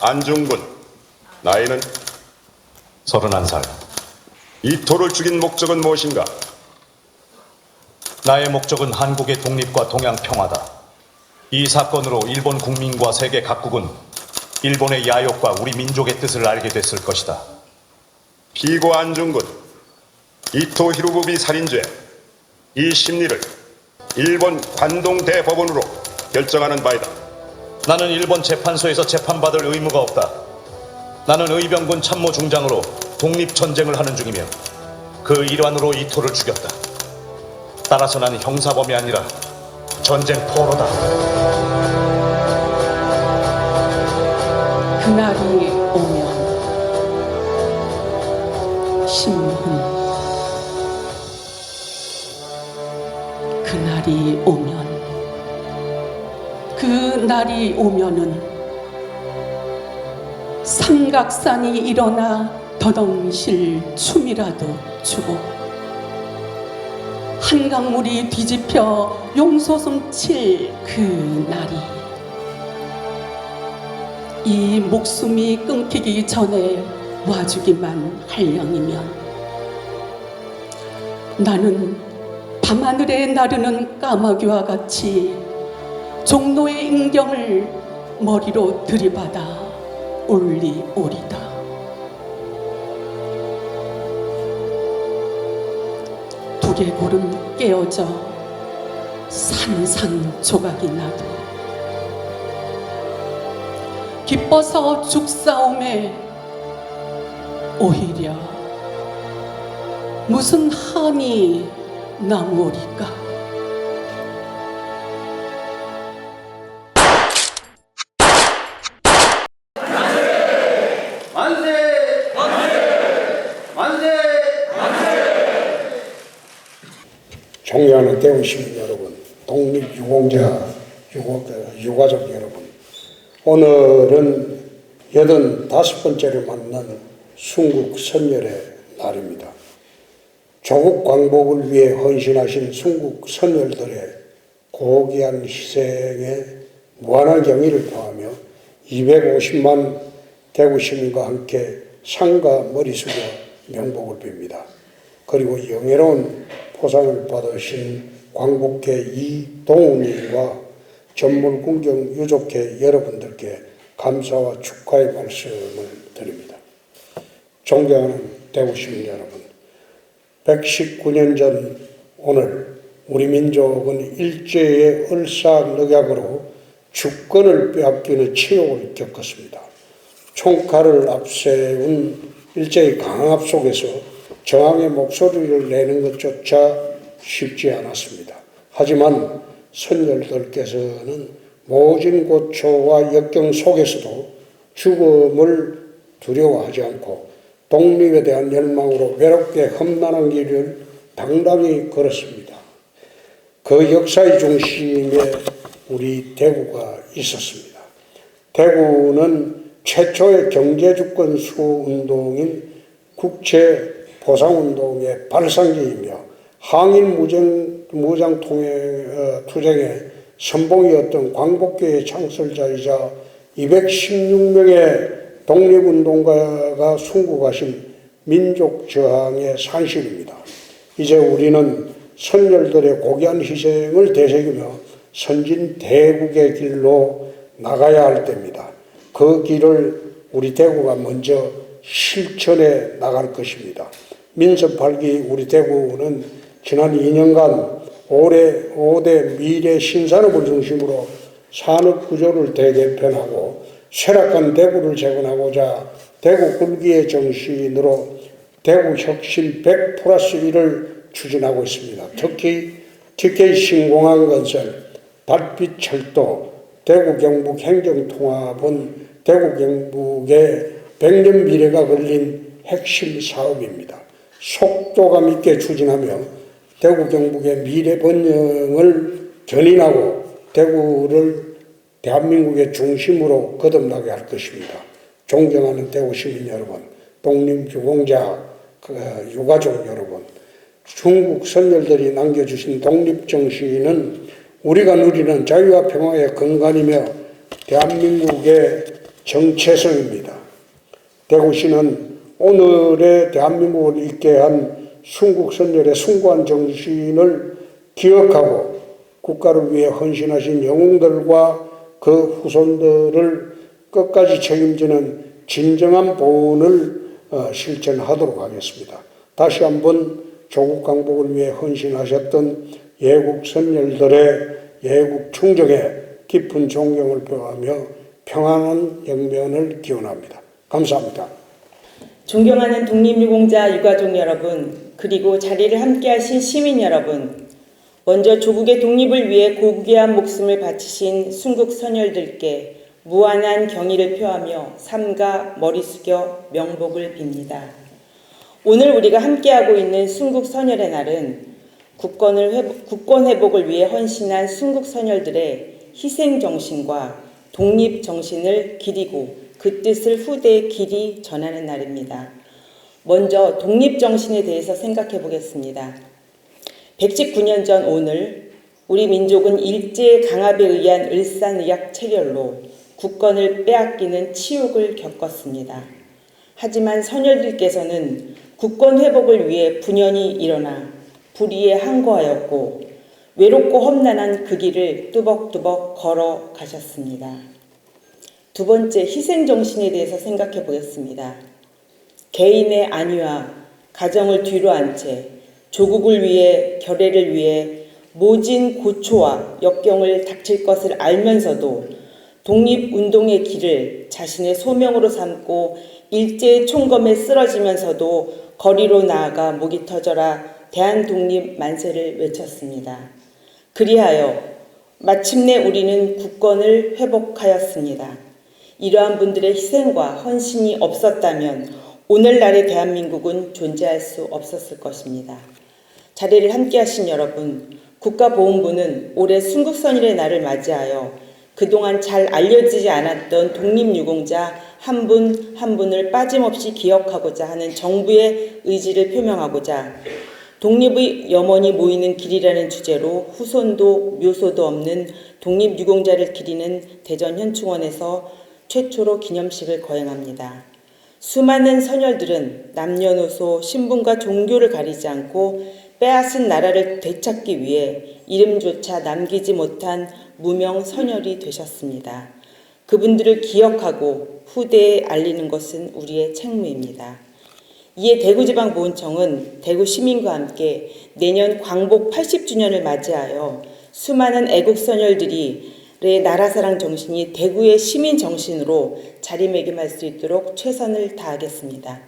안중근, 나이는 31살. 이토를 죽인 목적은 무엇인가? 나의 목적은 한국의 독립과 동양 평화다. 이 사건으로 일본 국민과 세계 각국은 일본의 야욕과 우리 민족의 뜻을 알게 됐을 것이다. 피고 안중근, 이토 히로부미 살인죄, 이 심리를 일본 관동 대법원으로 결정하는 바이다. 나는 일본 재판소에서 재판받을 의무가 없다. 나는 의병군 참모 중장으로 독립전쟁을 하는 중이며 그 일환으로 이토를 죽였다. 따라서 나는 형사범이 아니라 전쟁 포로다. 그날이 오면 신문, 그날이 오면은 삼각산이 일어나 더덩실 춤이라도 추고 한강물이 뒤집혀 용소숨 칠 그 날이, 이 목숨이 끊기기 전에 와주기만 할 영이면 나는 밤하늘에 나르는 까마귀와 같이 종로의 인경을 머리로 들이받아 올리오리다. 두개골은 깨어져 산산조각이 나도 기뻐서 죽사옴에 오히려 무슨 한이 남으리까. 만세! 만세! 존경하는 대구 시민 여러분, 독립유공자, 유가족 여러분, 오늘은 85번째를 맞는 순국 선열의 날입니다. 조국 광복을 위해 헌신하신 순국 선열들의 고귀한 희생에 무한한 경의를 표하며 250만 대구 시민과 함께 상가 머리 숙여 명복을 빕니다. 그리고 영예로운 포상을 받으신 광복회 이동훈님과 전물군경 유족회 여러분들께 감사와 축하의 말씀을 드립니다. 존경하는 대구 시민 여러분, 119년 전 오늘 우리 민족은 일제의 을사늑약으로 주권을 빼앗기는 치욕을 겪었습니다. 총칼을 앞세운 일제의 강압 속에서 저항의 목소리를 내는 것조차 쉽지 않았습니다. 하지만 선열들께서는 모진 고초와 역경 속에서도 죽음을 두려워하지 않고 독립에 대한 열망으로 외롭게 험난한 길을 당당히 걸었습니다. 그 역사의 중심에 우리 대구가 있었습니다. 대구는 최초의 경제주권 수운동인 국채보상운동의 발상지이며 항일 무장투쟁의 선봉이었던 광복회의 창설자이자 216명의 독립운동가가 순국하신 민족저항의 산실입니다. 이제 우리는 선열들의 고귀한 희생을 되새기며 선진 대국의 길로 나가야 할 때입니다. 그 길을 우리 대구가 먼저 실천해 나갈 것입니다. 민선 8기 우리 대구는 지난 2년간 올해 5대 미래 신산업을 중심으로 산업 구조를 대개편하고 쇠락한 대구를 재건하고자 대구 굴기의 정신으로 대구 혁신 100+1을 추진하고 있습니다. 특히 TK 신공항 건설, 달빛 철도, 대구 경북 행정통합은 대구 경북의 100년 미래가 걸린 핵심 사업입니다. 속도감 있게 추진하며 대구 경북의 미래 번영을 견인하고 대구를 대한민국의 중심으로 거듭나게 할 것입니다. 존경하는 대구 시민 여러분, 독립유공자 유가족 여러분, 중국 선열들이 남겨주신 독립정신은 우리가 누리는 자유와 평화의 근간이며 대한민국의 정체성입니다. 대구시는 오늘의 대한민국을 있게 한 순국선열의 숭고한 정신을 기억하고 국가를 위해 헌신하신 영웅들과 그 후손들을 끝까지 책임지는 진정한 보훈을 실천하도록 하겠습니다. 다시 한번 조국 강복을 위해 헌신하셨던 예국 선열들의 예국 충정에 깊은 존경을 표하며 평안한 영면을 기원합니다. 감사합니다. 존경하는 독립유공자 유가족 여러분, 그리고 자리를 함께하신 시민 여러분, 먼저 조국의 독립을 위해 고귀한 목숨을 바치신 순국 선열들께 무한한 경의를 표하며 삼가 머리 숙여 명복을 빕니다. 오늘 우리가 함께하고 있는 순국 선열의 날은 국권 회복을 위해 헌신한 순국 선열들의 희생 정신과 독립 정신을 기리고 그 뜻을 후대에 길이 전하는 날입니다. 먼저 독립 정신에 대해서 생각해 보겠습니다. 119년 전 오늘 우리 민족은 일제 강압에 의한 을산의학 체결로 국권을 빼앗기는 치욕을 겪었습니다. 하지만 선열들께서는 국권 회복을 위해 분연히 일어나 불의에 항거하였고 외롭고 험난한 그 길을 뚜벅뚜벅 걸어가셨습니다. 두 번째, 희생정신에 대해서 생각해 보겠습니다. 개인의 안위와 가정을 뒤로 한 채 조국을 위해, 결의를 위해 모진 고초와 역경을 닥칠 것을 알면서도 독립운동의 길을 자신의 소명으로 삼고 일제의 총검에 쓰러지면서도 거리로 나아가 목이 터져라 대한독립 만세를 외쳤습니다. 그리하여 마침내 우리는 국권을 회복하였습니다. 이러한 분들의 희생과 헌신이 없었다면 오늘날의 대한민국은 존재할 수 없었을 것입니다. 자리를 함께하신 여러분, 국가보훈부는 올해 순국선열의 날을 맞이하여 그동안 잘 알려지지 않았던 독립유공자 한 분 한 분을 빠짐없이 기억하고자 하는 정부의 의지를 표명하고자 독립의 염원이 모이는 길이라는 주제로 후손도 묘소도 없는 독립유공자를 기리는 대전 현충원에서 최초로 기념식을 거행합니다. 수많은 선열들은 남녀노소, 신분과 종교를 가리지 않고 빼앗은 나라를 되찾기 위해 이름조차 남기지 못한 무명 선열이 되셨습니다. 그분들을 기억하고 후대에 알리는 것은 우리의 책무입니다. 이에 대구지방보훈청은 대구 시민과 함께 내년 광복 80주년을 맞이하여 수많은 애국선열들이 나라사랑 정신이 대구의 시민 정신으로 자리매김할 수 있도록 최선을 다하겠습니다.